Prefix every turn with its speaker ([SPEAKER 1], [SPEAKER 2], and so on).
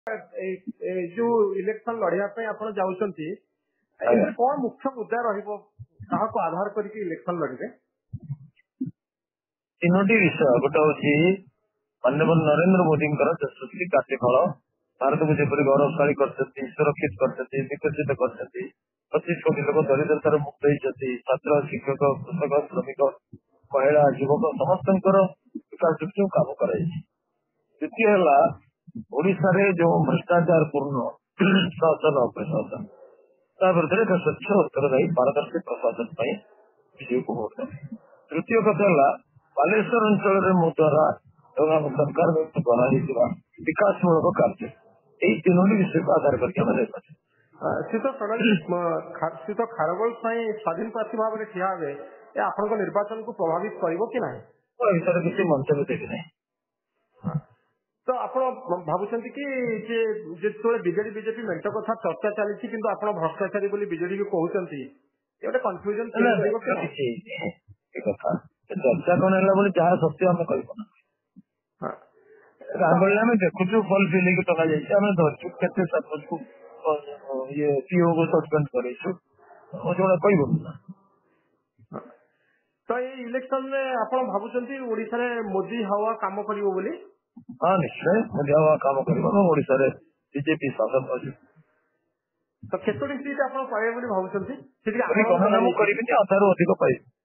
[SPEAKER 1] जो इलेक्शन लड़ाई आप जाऊँगी कौन मुख्य मुद्दा रहा आधार करके इलेक्शन लड़े
[SPEAKER 2] तीनोटी विषय गोटे हूँ माननीय नरेंद्र मोदी यशस्वी कार्यकाल भारत को जपरी गौरवशाली करते सुरक्षित करते विकसित करते 25 कोटी लोग दरिद्रतार मुक्त होती छात्र शिक्षक कृषक श्रमिक महिला युवक समस्त विकास दृष्टि काम कर द्वितीय है ओडिशा रे जो भ्रष्टाचार पूर्ण शासन प्रशासन विरुद्ध एक स्वच्छ उत्तरदायी पारदर्शी प्रशासन विजय को वोट तृतीय कथा है बालेश्वर अंचल मो द्वारा सरकार द्वारा विकास मूलक कार्य यही तीनों विषय को आधार करके
[SPEAKER 1] सी तो खारगोल स्वाधीन प्रार्थी भाव में ठिया हे आपण निर्वाचन को प्रभावित कर
[SPEAKER 2] किसी मंच देखे ना
[SPEAKER 1] तो आप भावुं कि जो बीजेडी बीजेपी मेट कथा चर्चा चली भ्रष्टाचारी बीजेडी को कहते गोटे कन्फ्यूजन
[SPEAKER 2] चर्चा कौन है बोले जहाँ सत्य आम कहना आम देखुचु फल फिल टका जाइए धरचु के सरपंच को ये पीओ को सस्पेंड करें कहना
[SPEAKER 1] तो ये इलेक्शन में आप भावुं ओडिशा रे मोदी हवा काम करिवो बोली
[SPEAKER 2] हाँ निश्चय मोदी हवा काम करिवो ओडिशा रे बीजेपी शासन अछि
[SPEAKER 1] तो केतोटी सीट आप पाइबे बोली भावुं
[SPEAKER 2] गणना मु करिबिनी अधारु अधिक पाइबे